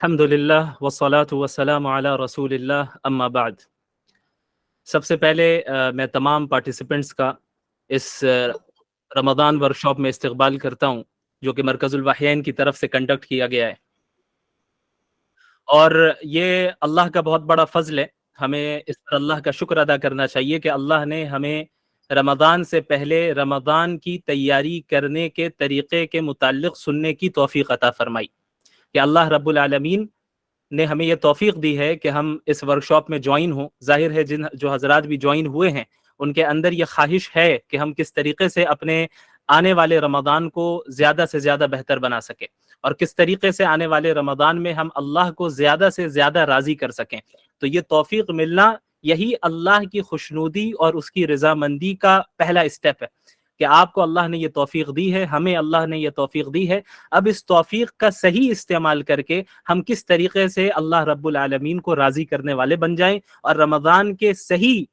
الحمدللہ والصلاة والسلام علی رسول اللہ اما بعد۔ سب سے پہلے میں تمام پارٹیسپنٹس کا اس رمضان ورکشاپ میں استقبال کرتا ہوں جو کہ مرکز الوحیین کی طرف سے کنڈکٹ کیا گیا ہے، اور یہ اللہ کا بہت بڑا فضل ہے۔ ہمیں اس پر اللہ کا شکر ادا کرنا چاہیے کہ اللہ نے ہمیں رمضان سے پہلے رمضان کی تیاری کرنے کے طریقے کے متعلق سننے کی توفیق عطا فرمائی، کہ اللہ رب العالمین نے ہمیں یہ توفیق دی ہے کہ ہم اس ورکشاپ میں جوائن ہوں۔ ظاہر ہے جو حضرات بھی جوائن ہوئے ہیں ان کے اندر یہ خواہش ہے کہ ہم کس طریقے سے اپنے آنے والے رمضان کو زیادہ سے زیادہ بہتر بنا سکیں، اور کس طریقے سے آنے والے رمضان میں ہم اللہ کو زیادہ سے زیادہ راضی کر سکیں۔ تو یہ توفیق ملنا، یہی اللہ کی خوشنودی اور اس کی رضامندی کا پہلا اسٹیپ ہے کہ آپ کو اللہ نے یہ توفیق دی ہے، ہمیں اللہ نے یہ توفیق دی ہے۔ اب اس توفیق کا صحیح استعمال کر کے ہم کس طریقے سے اللہ رب العالمین کو راضی کرنے والے بن جائیں، اور رمضان کے صحیح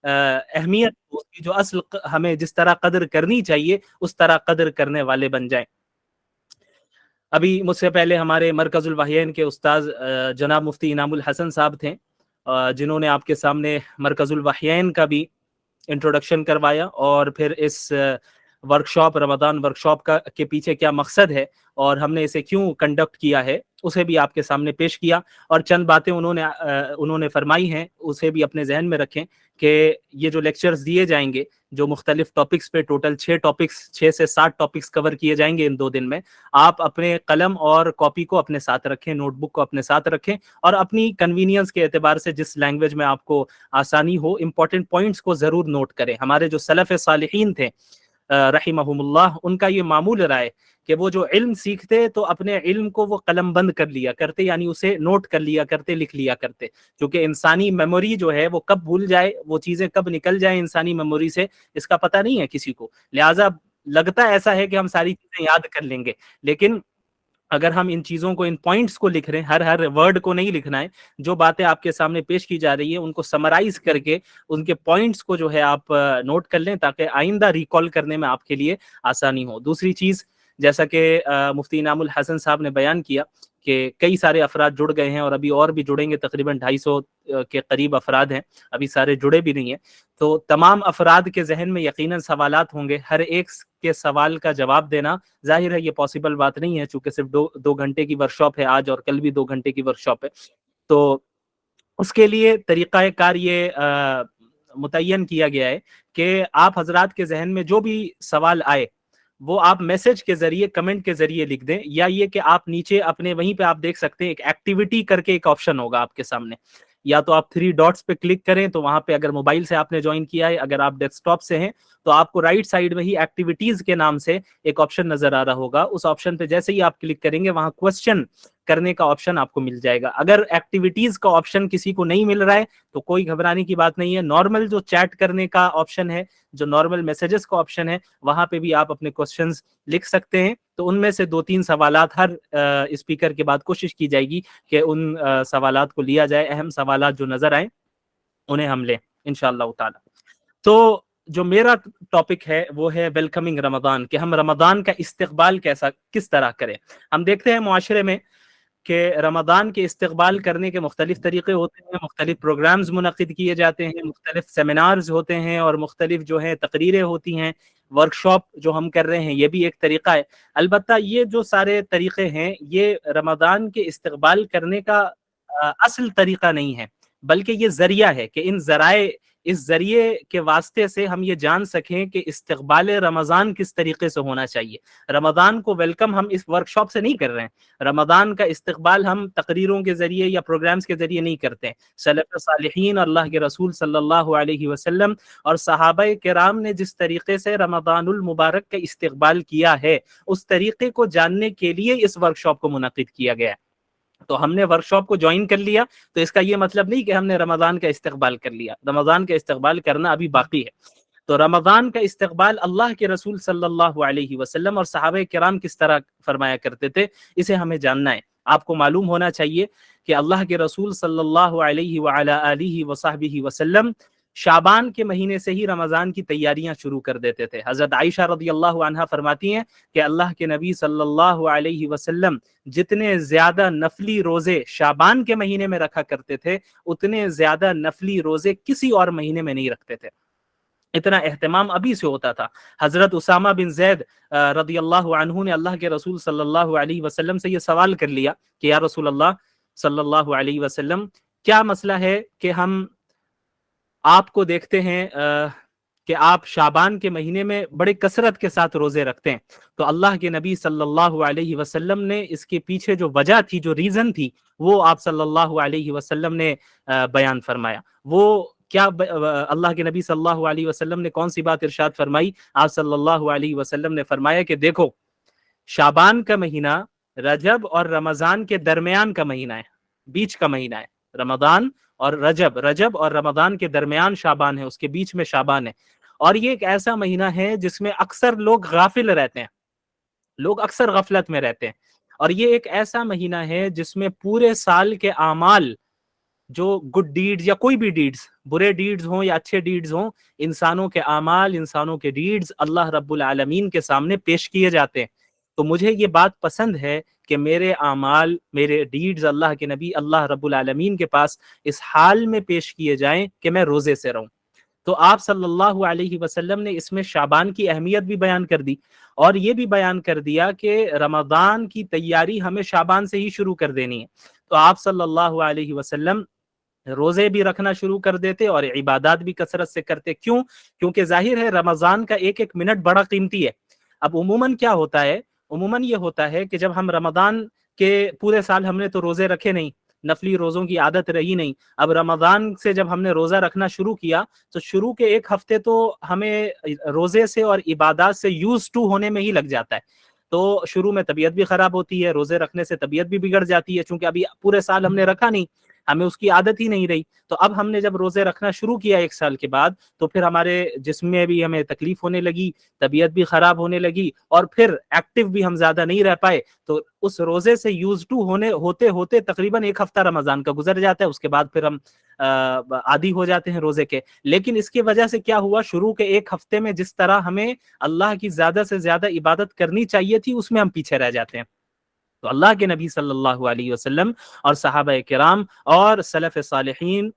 اہمیت، اس کی جو اصل ہمیں جس طرح قدر کرنی چاہیے اس طرح قدر کرنے والے بن جائیں۔ ابھی مجھ سے پہلے ہمارے مرکز الوحیین کے استاذ جناب مفتی انعام الحسن صاحب تھے، جنہوں نے آپ کے سامنے مرکز الوحیین کا بھی انٹروڈکشن کروایا، اور پھر اس ورکشاپ، رمضان ورکشاپ کا کے پیچھے کیا مقصد ہے اور ہم نے اسے کیوں کنڈکٹ کیا ہے اسے بھی آپ کے سامنے پیش کیا، اور چند باتیں انہوں نے فرمائی ہیں اسے بھی اپنے ذہن میں رکھیں کہ یہ جو لیکچرز دیے جائیں گے، جو مختلف ٹاپکس پہ ٹوٹل 6 سے 7 ٹاپکس کور کیے جائیں گے ان 2 دن میں، آپ اپنے قلم اور کاپی کو اپنے ساتھ رکھیں، نوٹ بک کو اپنے ساتھ رکھیں، اور اپنی کنوینئنس کے اعتبار سے جس لینگویج میں آپ کو آسانی ہو امپورٹنٹ پوائنٹس کو ضرور نوٹ کریں۔ ہمارے جو سلف صالحین تھے رحمہم اللہ، ان کا یہ معمول رہا ہے کہ وہ جو علم سیکھتے تو اپنے علم کو وہ قلم بند کر لیا کرتے، یعنی اسے نوٹ کر لیا کرتے، لکھ لیا کرتے، کیونکہ انسانی میموری جو ہے وہ کب بھول جائے، وہ چیزیں کب نکل جائیں انسانی میموری سے، اس کا پتہ نہیں ہے کسی کو۔ لہٰذا لگتا ایسا ہے کہ ہم ساری چیزیں یاد کر لیں گے، لیکن اگر ہم ان چیزوں کو، ان پوائنٹس کو لکھ رہے ہیں، ہر ورڈ کو نہیں لکھنا ہے، جو باتیں آپ کے سامنے پیش کی جا رہی ہیں ان کو سمرائز کر کے ان کے پوائنٹس کو جو ہے آپ نوٹ کر لیں تاکہ آئندہ ریکال کرنے میں آپ کے لیے آسانی ہو۔ دوسری چیز، جیسا کہ مفتی انعام الحسن صاحب نے بیان کیا کہ کئی سارے افراد جڑ گئے ہیں، اور ابھی اور بھی جڑیں گے، تقریباً 250 کے قریب افراد ہیں، ابھی سارے جڑے بھی نہیں ہیں، تو تمام افراد کے ذہن میں یقیناً سوالات ہوں گے۔ ہر ایک کے سوال کا جواب دینا ظاہر ہے یہ پاسبل بات نہیں ہے، چونکہ صرف دو گھنٹے کی ورکشاپ ہے آج، اور کل بھی 2 گھنٹے کی ورکشاپ ہے، تو اس کے لیے طریقہ کار یہ متعین کیا گیا ہے کہ آپ حضرات کے ذہن میں جو بھی سوال آئے وہ آپ میسج کے ذریعے، کمنٹ کے ذریعے لکھ دیں، یا یہ کہ آپ نیچے اپنے وہیں پہ آپ دیکھ سکتے ہیں ایک ایکٹیویٹی کر کے ایک آپشن ہوگا آپ کے سامنے، یا تو آپ 3 ڈاٹس پہ کلک کریں تو وہاں پہ اگر موبائل سے آپ نے جوائن کیا ہے، اگر آپ ڈیسک ٹاپ سے ہیں تو آپ کو رائٹ سائڈ میں ہی ایکٹیویٹیز کے نام سے ایک آپشن نظر آ رہا ہوگا، اس آپشن پہ جیسے ہی آپ کلک کریں گے وہاں کوسچن کرنے کا آپشن آپ کو مل جائے گا۔ اگر ایکٹیویٹیز کا آپشن کسی کو نہیں مل رہا ہے تو کوئی گھبرانے کی بات نہیں ہے، نارمل جو چیٹ کرنے کا آپشن ہے، جو نارمل میسیجز کا آپشن ہے، وہاں پہ بھی آپ اپنے کوسچنز لکھ سکتے ہیں، تو ان میں سے 2-3 سوالات ہر اسپیکر کے بعد کوشش کی جائے گی کہ ان سوالات کو لیا جائے، اہم سوالات جو نظر آئیں انہیں ہم لیں انشاءاللہ تعالی۔ تو جو میرا ٹاپک ہے وہ ہے ویلکمنگ رمضان، کہ ہم رمضان کا استقبال کس طرح کریں۔ ہم دیکھتے ہیں معاشرے میں کہ رمضان کے استقبال کرنے کے مختلف طریقے ہوتے ہیں، مختلف پروگرامز منعقد کیے جاتے ہیں، مختلف سیمینارز ہوتے ہیں، اور مختلف جو ہیں تقریریں ہوتی ہیں، ورکشاپ جو ہم کر رہے ہیں یہ بھی ایک طریقہ ہے۔ البتہ یہ جو سارے طریقے ہیں یہ رمضان کے استقبال کرنے کا اصل طریقہ نہیں ہے، بلکہ یہ ذریعہ ہے کہ اس ذریعے کے واسطے سے ہم یہ جان سکیں کہ استقبال رمضان کس طریقے سے ہونا چاہیے۔ رمضان کو ویلکم ہم اس ورکشاپ سے نہیں کر رہے ہیں، رمضان کا استقبال ہم تقریروں کے ذریعے یا پروگرامز کے ذریعے نہیں کرتے ہیں۔ سلف صالحین، اللہ کے رسول صلی اللہ علیہ وسلم اور صحابہ کرام نے جس طریقے سے رمضان المبارک کا استقبال کیا ہے، اس طریقے کو جاننے کے لیے اس ورکشاپ کو منعقد کیا گیا ہے۔ تو ہم نے ورکشاپ کو جوائن کر لیا تو اس کا یہ مطلب نہیں کہ ہم نے رمضان کا استقبال کر لیا، رمضان کا استقبال کرنا ابھی باقی ہے۔ تو رمضان کا استقبال اللہ کے رسول صلی اللہ علیہ وسلم اور صحابہ کرام کس طرح فرمایا کرتے تھے، اسے ہمیں جاننا ہے۔ آپ کو معلوم ہونا چاہیے کہ اللہ کے رسول صلی اللہ علیہ وعلی آلہ وصحبہ وسلم شعبان کے مہینے سے ہی رمضان کی تیاریاں شروع کر دیتے تھے۔ حضرت عائشہ رضی اللہ عنہا فرماتی ہیں کہ اللہ کے نبی صلی اللہ علیہ وسلم جتنے زیادہ نفلی روزے شعبان کے مہینے میں رکھا کرتے تھے اتنے زیادہ نفلی روزے کسی اور مہینے میں نہیں رکھتے تھے۔ اتنا اہتمام ابھی سے ہوتا تھا۔ حضرت اسامہ بن زید رضی اللہ عنہ نے اللہ کے رسول صلی اللہ علیہ وسلم سے یہ سوال کر لیا کہ یا رسول اللہ صلی اللہ علیہ وسلم، کیا مسئلہ ہے کہ ہم آپ کو دیکھتے ہیں کہ آپ شعبان کے مہینے میں بڑے کثرت کے ساتھ روزے رکھتے ہیں؟ تو اللہ کے نبی صلی اللہ علیہ وسلم نے اس کے پیچھے جو وجہ تھی، جو ریزن تھی، وہ آپ صلی اللہ علیہ وسلم نے بیان فرمایا۔ وہ کیا اللہ کے نبی صلی اللہ علیہ وسلم نے کون سی بات ارشاد فرمائی؟ آپ صلی اللہ علیہ وسلم نے فرمایا کہ دیکھو، شعبان کا مہینہ رجب اور رمضان کے درمیان کا مہینہ ہے، بیچ کا مہینہ ہے۔ رمضان اور رجب اور رمضان کے درمیان شعبان ہے، اس کے بیچ میں شعبان ہے۔ اور یہ ایک ایسا مہینہ ہے جس میں اکثر لوگ غافل رہتے ہیں، لوگ اکثر غفلت میں رہتے ہیں۔ اور یہ ایک ایسا مہینہ ہے جس میں پورے سال کے اعمال، جو گڈ ڈیڈز یا کوئی بھی ڈیڈز، برے ڈیڈز ہوں یا اچھے ڈیڈز ہوں، انسانوں کے اعمال، انسانوں کے ڈیڈز اللہ رب العالمین کے سامنے پیش کیے جاتے ہیں۔ تو مجھے یہ بات پسند ہے کہ میرے اعمال، میرے ڈیڈز اللہ کے نبی اللہ رب العالمین کے پاس اس حال میں پیش کیے جائیں کہ میں روزے سے رہوں۔ تو آپ صلی اللہ علیہ وسلم نے اس میں شعبان کی اہمیت بھی بیان کر دی، اور یہ بھی بیان کر دیا کہ رمضان کی تیاری ہمیں شعبان سے ہی شروع کر دینی ہے۔ تو آپ صلی اللہ علیہ وسلم روزے بھی رکھنا شروع کر دیتے اور عبادات بھی کثرت سے کرتے۔ کیوں؟ کیونکہ ظاہر ہے رمضان کا ایک ایک منٹ بڑا قیمتی ہے۔ اب عموماً کیا ہوتا ہے؟ عموماً یہ ہوتا ہے کہ جب ہم رمضان کے پورے سال ہم نے تو روزے رکھے نہیں، نفلی روزوں کی عادت رہی نہیں، اب رمضان سے جب ہم نے روزہ رکھنا شروع کیا تو شروع کے ایک ہفتے تو ہمیں روزے سے اور عبادات سے یوز ٹو ہونے میں ہی لگ جاتا ہے۔ تو شروع میں طبیعت بھی خراب ہوتی ہے، روزے رکھنے سے طبیعت بھی بگڑ جاتی ہے، چونکہ ابھی پورے سال ہم نے رکھا نہیں، ہمیں اس کی عادت ہی نہیں رہی۔ تو اب ہم نے جب روزے رکھنا شروع کیا ایک سال کے بعد، تو پھر ہمارے جسم میں بھی ہمیں تکلیف ہونے لگی، طبیعت بھی خراب ہونے لگی، اور پھر ایکٹیو بھی ہم زیادہ نہیں رہ پائے۔ تو اس روزے سے یوز ٹو ہوتے ہوتے تقریباً ایک ہفتہ رمضان کا گزر جاتا ہے، اس کے بعد پھر ہم عادی ہو جاتے ہیں روزے کے۔ لیکن اس کی وجہ سے کیا ہوا؟ شروع کے ایک ہفتے میں جس طرح ہمیں اللہ کی زیادہ سے زیادہ عبادت کرنی چاہیے تھی، اس میں ہم پیچھے رہ جاتے ہیں۔ تو اللہ کے نبی صلی اللہ علیہ وسلم اور صحابہ کرام اور سلف صالحین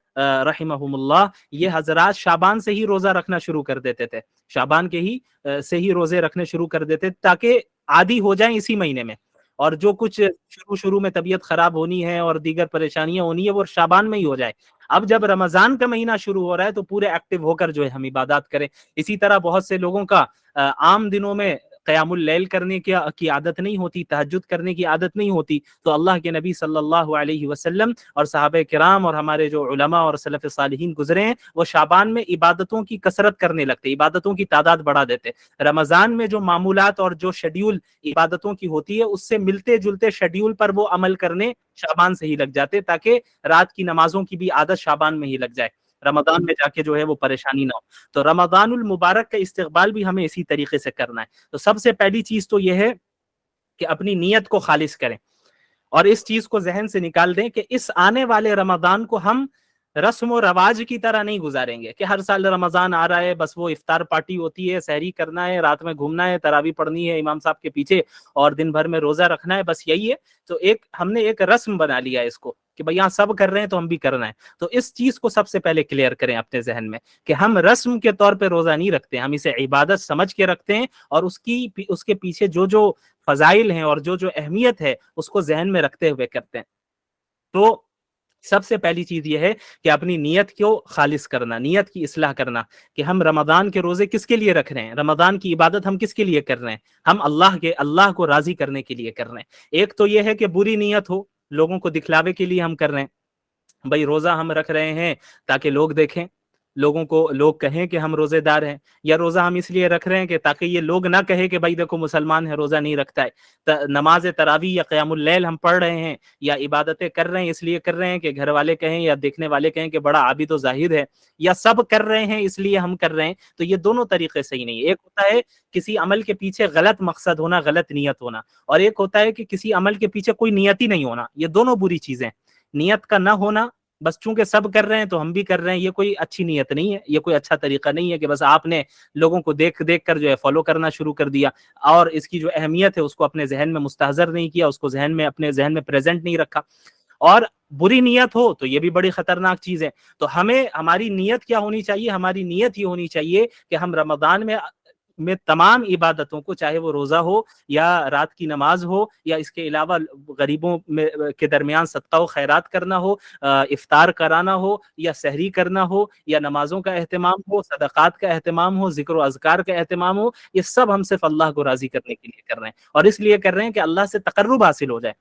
رحمہم اللہ، یہ حضرات شعبان سے ہی روزہ رکھنا شروع کر دیتے تھے، شعبان کے ہی سے ہی روزے رکھنے شروع کر دیتے تاکہ عادی ہو جائیں اسی مہینے میں، اور جو کچھ شروع میں طبیعت خراب ہونی ہے اور دیگر پریشانیاں ہونی ہے وہ شعبان میں ہی ہو جائے۔ اب جب رمضان کا مہینہ شروع ہو رہا ہے تو پورے ایکٹیو ہو کر جو ہے ہم عبادات کریں۔ اسی طرح بہت سے لوگوں کا عام دنوں میں قیام اللیل کرنے کی عادت نہیں ہوتی، تہجد کرنے کی عادت نہیں ہوتی، تو اللہ کے نبی صلی اللہ علیہ وسلم اور صحابہ کرام اور ہمارے جو علماء اور سلف صالحین گزرے ہیں، وہ شعبان میں عبادتوں کی کثرت کرنے لگتے، عبادتوں کی تعداد بڑھا دیتے۔ رمضان میں جو معمولات اور جو شیڈیول عبادتوں کی ہوتی ہے اس سے ملتے جلتے شیڈیول پر وہ عمل کرنے شعبان سے ہی لگ جاتے، تاکہ رات کی نمازوں کی بھی عادت شعبان میں ہی لگ جائے، رمضان میں جا کے جو ہے وہ پریشانی نہ ہو۔ تو رمضان المبارک کا استقبال بھی ہمیں اسی طریقے سے کرنا ہے۔ تو سب سے پہلی چیز تو یہ ہے کہ اپنی نیت کو خالص کریں، اور اس چیز کو ذہن سے نکال دیں کہ اس آنے والے رمضان کو ہم رسم و رواج کی طرح نہیں گزاریں گے کہ ہر سال رمضان آ رہا ہے، بس وہ افطار پارٹی ہوتی ہے، سحری کرنا ہے، رات میں گھومنا ہے، تراویح پڑھنی ہے امام صاحب کے پیچھے، اور دن بھر میں روزہ رکھنا ہے، بس یہی ہے۔ تو ہم نے ایک رسم بنا لیا اس کو کہ بھئی یہاں سب کر رہے ہیں تو ہم بھی کرنا ہے۔ تو اس چیز کو سب سے پہلے کلیئر کریں اپنے ذہن میں کہ ہم رسم کے طور پہ روزہ نہیں رکھتے، ہم اسے عبادت سمجھ کے رکھتے ہیں، اور اس کے پیچھے جو فضائل ہیں اور جو اہمیت ہے اس کو ذہن میں رکھتے ہوئے کرتے ہیں۔ تو سب سے پہلی چیز یہ ہے کہ اپنی نیت کو خالص کرنا، نیت کی اصلاح کرنا کہ ہم رمضان کے روزے کس کے لیے رکھ رہے ہیں، رمضان کی عبادت ہم کس کے لیے کر رہے ہیں، ہم اللہ کو راضی کرنے کے لیے کر رہے ہیں۔ ایک تو یہ ہے کہ بری نیت ہو، لوگوں کو دکھلاوے کے لیے ہم کر رہے ہیں، بھائی روزہ ہم رکھ رہے ہیں تاکہ لوگ دیکھیں، لوگ کہیں کہ ہم روزے دار ہیں، یا روزہ ہم اس لیے رکھ رہے ہیں کہ تاکہ یہ لوگ نہ کہے کہ بھائی دیکھو مسلمان ہے روزہ نہیں رکھتا ہے، نماز تراویح یا قیام اللیل ہم پڑھ رہے ہیں یا عبادتیں کر رہے ہیں اس لیے کر رہے ہیں کہ گھر والے کہیں یا دیکھنے والے کہیں کہ بڑا عابد و زاہد ہے، یا سب کر رہے ہیں اس لیے ہم کر رہے ہیں۔ تو یہ دونوں طریقے صحیح نہیں ہے۔ ایک ہوتا ہے کسی عمل کے پیچھے غلط مقصد ہونا، غلط نیت ہونا، اور ایک ہوتا ہے کہ کسی عمل کے پیچھے کوئی نیت ہی نہیں ہونا۔ یہ دونوں بری چیزیں، نیت کا نہ ہونا، بس چونکہ سب کر رہے ہیں تو ہم بھی کر رہے ہیں. یہ کوئی اچھی نیت نہیں ہے, یہ کوئی اچھا طریقہ نہیں ہے کہ بس آپ نے لوگوں کو دیکھ دیکھ کر جو ہے فالو کرنا شروع کر دیا اور اس کی جو اہمیت ہے اس کو اپنے ذہن میں مستحضر نہیں کیا, اس کو اپنے ذہن میں پریزنٹ نہیں رکھا. اور بری نیت ہو تو یہ بھی بڑی خطرناک چیز ہے. تو ہماری نیت کیا ہونی چاہیے؟ ہماری نیت یہ ہونی چاہیے کہ ہم رمضان میں تمام عبادتوں کو, چاہے وہ روزہ ہو یا رات کی نماز ہو یا اس کے علاوہ غریبوں کے درمیان صدقہ و خیرات کرنا ہو, افطار کرانا ہو یا سحری کرنا ہو یا نمازوں کا اہتمام ہو, صدقات کا اہتمام ہو, ذکر و اذکار کا اہتمام ہو, یہ سب ہم صرف اللہ کو راضی کرنے کے لیے کر رہے ہیں اور اس لیے کر رہے ہیں کہ اللہ سے تقرب حاصل ہو جائے.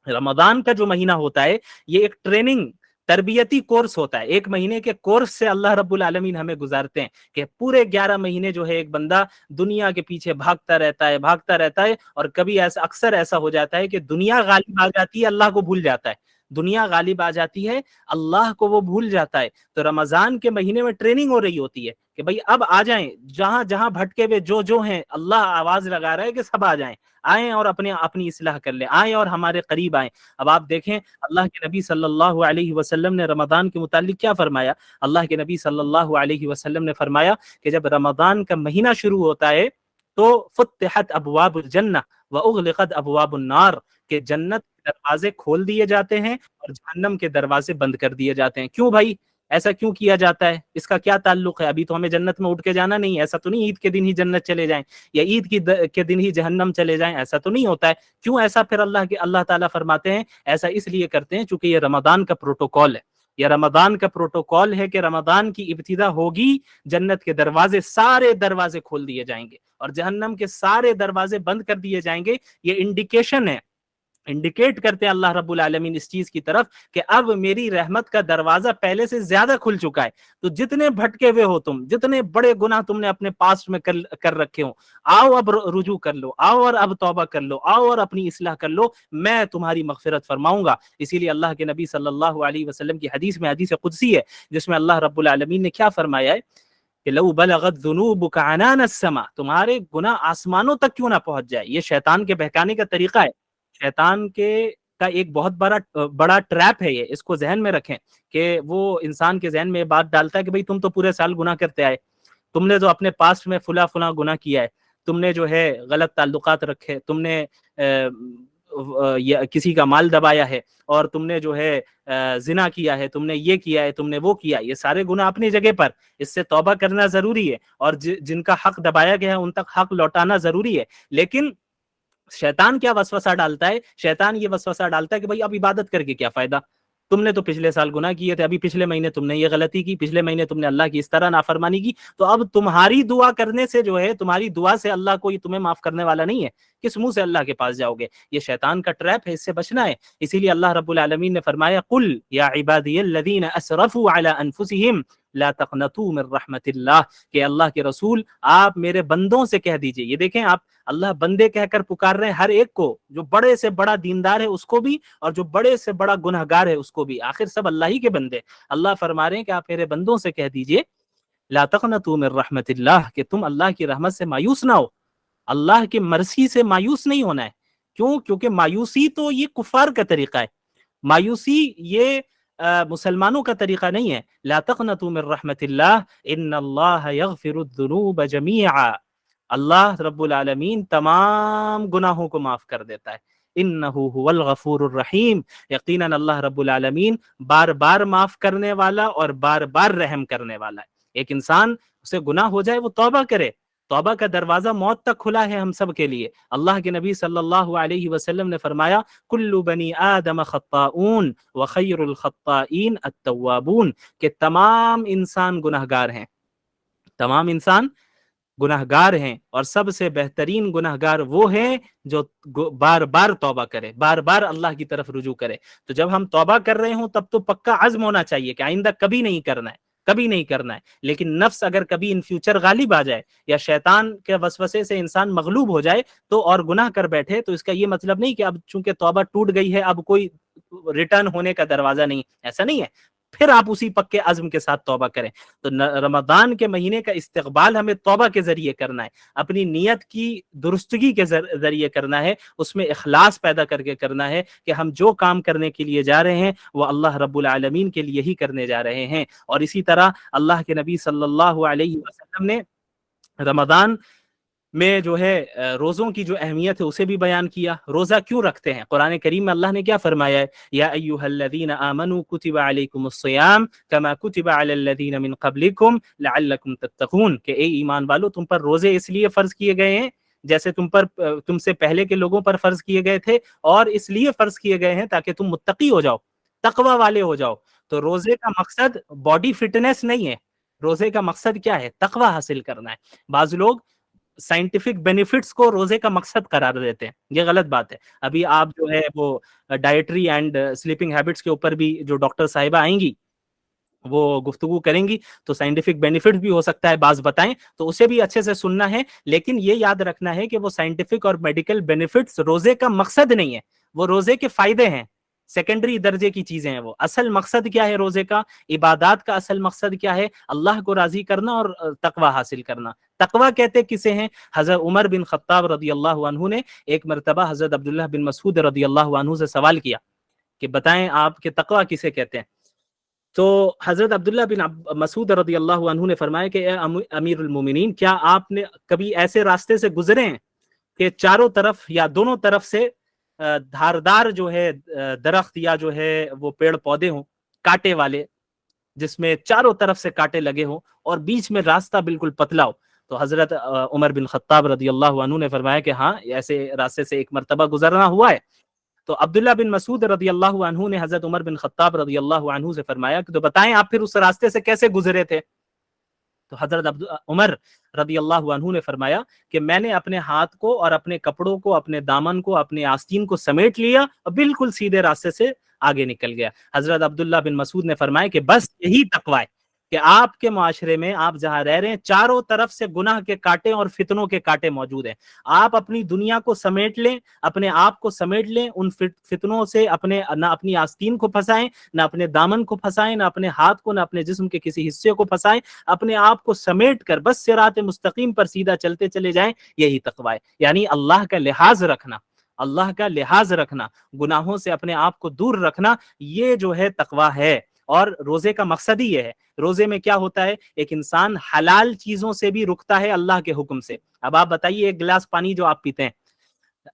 رمضان کا جو مہینہ ہوتا ہے یہ ایک ٹریننگ تربیتی کورس ہوتا ہے. 1 مہینے کے کورس سے اللہ رب العالمین ہمیں گزارتے ہیں کہ پورے 11 مہینے جو ہے ایک بندہ دنیا کے پیچھے بھاگتا رہتا ہے اور کبھی اکثر ایسا ہو جاتا ہے کہ دنیا غالب آ جاتی ہے, اللہ کو بھول جاتا ہے. دنیا غالب آ جاتی ہے, اللہ کو وہ بھول جاتا ہے. تو رمضان کے مہینے میں ٹریننگ ہو رہی ہوتی ہے کہ بھائی اب آ جائیں, جہاں جہاں بھٹکے ہوئے جو ہیں, اللہ آواز لگا رہا ہے کہ سب آئیں اور اپنی اصلاح کر لیں, آئیں اور ہمارے قریب آئیں. اب آپ دیکھیں اللہ کے نبی صلی اللہ علیہ وسلم نے رمضان کے متعلق کیا فرمایا. اللہ کے نبی صلی اللہ علیہ وسلم نے فرمایا کہ جب رمضان کا مہینہ شروع ہوتا ہے تو فتحت ابواب الجنہ واغلقت ابواب النار, کہ جنت کے دروازے کھول دیے جاتے ہیں اور جہنم کے دروازے بند کر دیے جاتے ہیں. کیوں بھائی, ایسا کیوں کیا جاتا ہے؟ اس کا کیا تعلق ہے؟ ابھی تو ہمیں جنت میں اٹھ کے جانا نہیں, ایسا تو نہیں عید کے دن ہی جنت چلے جائیں یا عید کے دن ہی جہنم چلے جائیں, ایسا تو نہیں ہوتا ہے. کیوں ایسا پھر اللہ تعالیٰ فرماتے ہیں ایسا اس لیے کرتے ہیں چونکہ یہ رمضان کا پروٹوکول ہے. یہ رمضان کا پروٹوکول ہے کہ رمضان کی ابتدا ہوگی, جنت کے سارے دروازے کھول دیے جائیں گے اور جہنم کے سارے دروازے بند کر دیے جائیں گے. یہ انڈیکیشن ہے, انڈیکیٹ کرتے ہیں اللہ رب العالمین اس چیز کی طرف کہ اب میری رحمت کا دروازہ پہلے سے زیادہ کھل چکا ہے. تو جتنے بھٹکے ہوئے ہو تم, جتنے بڑے گناہ تم نے اپنے پاسٹ میں کر رکھے ہوں, آؤ اب رجوع کر لو, آؤ اور اب توبہ کر لو, آؤ اور اپنی اصلاح کر لو, میں تمہاری مغفرت فرماؤں گا. اسی لیے اللہ کے نبی صلی اللہ علیہ وسلم کی حدیث میں, حدیث قدسی ہے, جس میں اللہ رب العالمین نے کیا فرمایا ہے کہ لو بلغت ذنوبک عنان السماء, تمہارے گناہ آسمانوں تک کیوں نہ پہنچ جائے. یہ شیطان کے بہکانے کا طریقہ ہے. شیطان کا ایک بہت بڑا ٹریپ ہے یہ, اس کو ذہن میں رکھیں کہ وہ انسان کے ذہن میں یہ بات ڈالتا ہے کہ بھئی تم تو پورے سال گناہ کرتے آئے, تم نے جو اپنے پاسٹ میں فلاں گناہ کیا ہے, تم نے جو ہے غلط تعلقات رکھے, تم نے کسی کا مال دبایا ہے, اور تم نے جو ہے زنا کیا ہے, تم نے یہ کیا ہے, تم نے وہ کیا, یہ سارے گناہ اپنی جگہ پر, اس سے توبہ کرنا ضروری ہے, اور جن کا حق دبایا گیا ہے ان تک حق لوٹانا ضروری ہے. لیکن شیطان کیا وسوسہ ڈالتا ہے؟ شیطان یہ وسوسہ ڈالتا ہے کہ بھئی اب عبادت کر کے کیا فائدہ, تم نے تو پچھلے سال گناہ کیے تھے, ابھی پچھلے مہینے تم نے یہ غلطی کی, پچھلے مہینے تم نے اللہ کی اس طرح نافرمانی کی, تو اب تمہاری دعا کرنے سے جو ہے, تمہاری دعا سے اللہ کوئی تمہیں معاف کرنے والا نہیں ہے, کس منہ سے اللہ کے پاس جاؤ گے؟ یہ شیطان کا ٹریپ ہے, اس سے بچنا ہے. اسی لیے اللہ رب العالمین نے فرمایا قل یا عبادی الذین اسرفوا علی انفسہم لا تقنطوا من رحمت اللہ, کہ اللہ کے رسول آپ میرے بندوں سے کہہ دیجئے. یہ دیکھیں آپ, اللہ بندے کہہ کر پکار رہے ہیں ہر ایک کو, جو بڑے سے بڑا دیندار ہے اس کو بھی, اور جو بڑے سے بڑا گنہگار ہے اس کو بھی, آخر سب اللہ ہی کے بندے. اللہ فرما رہے ہیں کہ آپ میرے بندوں سے کہہ دیجئے لا تقنطوا من رحمت اللہ, کہ تم اللہ کی رحمت سے مایوس نہ ہو, اللہ کی مرضی سے مایوس نہیں ہونا ہے. کیوں؟ کیونکہ مایوسی تو یہ کفار کا طریقہ ہے, مایوسی یہ مسلمانوں کا طریقہ نہیں ہے. لا تقنطوا من رحمت اللہ ان اللہ یغفر الذنوب جمیعا, اللہ رب العالمین تمام گناہوں کو معاف کر دیتا ہے. انہ هو الغفور الرحیم, یقیناً اللہ رب العالمین بار بار معاف کرنے والا اور بار بار رحم کرنے والا ہے. ایک انسان اسے گناہ ہو جائے وہ توبہ کرے, توبہ کا دروازہ موت تک کھلا ہے ہم سب کے لیے. اللہ کے نبی صلی اللہ علیہ وسلم نے فرمایا کل بنی آدم خطاؤون وخیر الخطائین التوابون, کہ تمام انسان گناہگار ہیں, تمام انسان گناہگار ہیں, اور سب سے بہترین گناہگار وہ ہیں جو بار بار توبہ کرے, بار بار اللہ کی طرف رجوع کرے. تو جب ہم توبہ کر رہے ہوں تب تو پکا عزم ہونا چاہیے کہ آئندہ کبھی نہیں کرنا ہے, کبھی نہیں کرنا ہے. لیکن نفس اگر کبھی ان فیوچر غالب آ جائے یا شیطان کے وسوسے سے انسان مغلوب ہو جائے تو اور گناہ کر بیٹھے, تو اس کا یہ مطلب نہیں کہ اب چونکہ توبہ ٹوٹ گئی ہے اب کوئی ریٹرن ہونے کا دروازہ نہیں, ایسا نہیں ہے. پھر آپ اسی پکے عزم کے ساتھ توبہ کریں. تو رمضان کے مہینے کا استقبال ہمیں توبہ کے ذریعے کرنا ہے، اپنی نیت کی درستگی کے ذریعے کرنا ہے، اس میں اخلاص پیدا کر کے کرنا ہے کہ ہم جو کام کرنے کے لیے جا رہے ہیں وہ اللہ رب العالمین کے لیے ہی کرنے جا رہے ہیں. اور اسی طرح اللہ کے نبی صلی اللہ علیہ وسلم نے رمضان میں جو ہے روزوں کی جو اہمیت ہے اسے بھی بیان کیا. روزہ کیوں رکھتے ہیں؟ قرآن کریم میں اللہ نے کیا فرمایا ہے؟ یا ایھا الذین آمنوا کتب علیکم الصیام کما کتب علی الذین من قبلکم لعلکم تتقون، کہ اے ایمان والو تم پر روزے اس لیے فرض کیے گئے ہیں جیسے تم سے پہلے کے لوگوں پر فرض کیے گئے تھے، اور اس لیے فرض کیے گئے ہیں تاکہ تم متقی ہو جاؤ، تقوی والے ہو جاؤ. تو روزے کا مقصد باڈی فٹنس نہیں ہے، روزے کا مقصد کیا ہے؟ تقوی حاصل کرنا ہے. بعض لوگ سائنٹیفک بینیفٹس کو روزے کا مقصد قرار دیتے ہیں، یہ غلط بات ہے. ابھی آپ جو ہے وہ ڈائٹری اینڈ سلیپنگ ہیبٹس کے اوپر بھی جو ڈاکٹر صاحبہ آئیں گی وہ گفتگو کریں گی، تو سائنٹیفک بینیفٹ بھی ہو سکتا ہے بعض بتائیں، تو اسے بھی اچھے سے سننا ہے. لیکن یہ یاد رکھنا ہے کہ وہ سائنٹیفک اور میڈیکل بینیفٹس روزے کا مقصد نہیں ہے، وہ روزے کے فائدے ہیں، سیکنڈری درجے کی چیزیں ہیں. وہ اصل مقصد کیا ہے روزے کا؟ عبادات کا اصل مقصد کیا ہے؟ اللہ کو راضی کرنا اور تقوی حاصل کرنا. تقوی کہتے کسے ہیں؟ حضرت عمر بن خطاب رضی اللہ عنہ نے ایک مرتبہ حضرت عبداللہ بن مسعود رضی اللہ عنہ سے سوال کیا کہ بتائیں آپ کے تقوی کسے کہتے ہیں؟ تو حضرت عبداللہ بن مسعود رضی اللہ عنہ نے فرمایا کہ اے امیر المومنین، کیا آپ نے کبھی ایسے راستے سے گزرے ہیں کہ چاروں طرف یا دونوں طرف سے دھاردار جو ہے درخت یا جو ہے وہ پیڑ پودے ہوں کانٹے والے، جس میں چاروں طرف سے کانٹے لگے ہوں اور بیچ میں راستہ بالکل پتلا ہو؟ تو حضرت عمر بن خطاب رضی اللہ عنہ نے فرمایا کہ ہاں، ایسے راستے سے ایک مرتبہ گزرنا ہوا ہے. تو عبداللہ بن مسعود رضی اللہ عنہ نے حضرت عمر بن خطاب رضی اللہ عنہ سے فرمایا کہ تو بتائیں آپ پھر اس راستے سے کیسے گزرے تھے؟ تو حضرت عمر رضی اللہ عنہ نے فرمایا کہ میں نے اپنے ہاتھ کو اور اپنے کپڑوں کو، اپنے دامن کو، اپنے آستین کو سمیٹ لیا اور بالکل سیدھے راستے سے آگے نکل گیا. حضرت عبداللہ بن مسعود نے فرمایا کہ بس یہی تقوی ہے کہ آپ کے معاشرے میں آپ جہاں رہ رہے ہیں چاروں طرف سے گناہ کے کانٹے اور فتنوں کے کانٹے موجود ہیں. آپ اپنی دنیا کو سمیٹ لیں، اپنے آپ کو سمیٹ لیں، ان فتنوں سے نہ اپنی آستین کو پھنسائیں، نہ اپنے دامن کو پھنسائیں، نہ اپنے ہاتھ کو، نہ اپنے جسم کے کسی حصے کو پھنسائیں. اپنے آپ کو سمیٹ کر بس صراط مستقیم پر سیدھا چلتے چلے جائیں. یہی تقوی ہے، یعنی اللہ کا لحاظ رکھنا، اللہ کا لحاظ رکھنا، گناہوں سے اپنے آپ کو دور رکھنا، یہ جو ہے تقوی ہے. اور روزے کا مقصد ہی یہ ہے. روزے میں کیا ہوتا ہے؟ ایک انسان حلال چیزوں سے بھی رکتا ہے اللہ کے حکم سے. اب آپ بتائیے، ایک گلاس پانی جو آپ پیتے ہیں،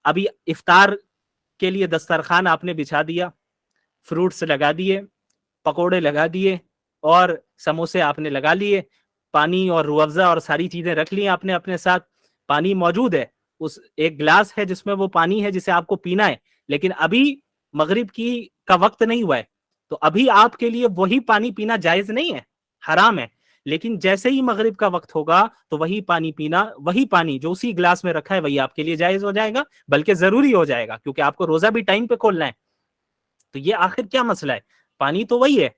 ابھی افطار کے لیے دسترخوان آپ نے بچھا دیا، فروٹس لگا دیے، پکوڑے لگا دیے اور سموسے آپ نے لگا لیے، پانی اور روح افزا اور ساری چیزیں رکھ لی آپ نے اپنے ساتھ، پانی موجود ہے، اس ایک گلاس ہے جس میں وہ پانی ہے جسے آپ کو پینا ہے، لیکن ابھی مغرب کا وقت نہیں ہوا ہے، تو ابھی آپ کے لیے وہی پانی پینا جائز نہیں ہے، حرام ہے. لیکن جیسے ہی مغرب کا وقت ہوگا تو وہی پانی پینا، وہی پانی جو اسی گلاس میں رکھا ہے وہی آپ کے لیے جائز ہو جائے گا، بلکہ ضروری ہو جائے گا، کیونکہ آپ کو روزہ بھی ٹائم پہ کھولنا ہے. تو یہ آخر کیا مسئلہ ہے؟ پانی تو وہی ہے،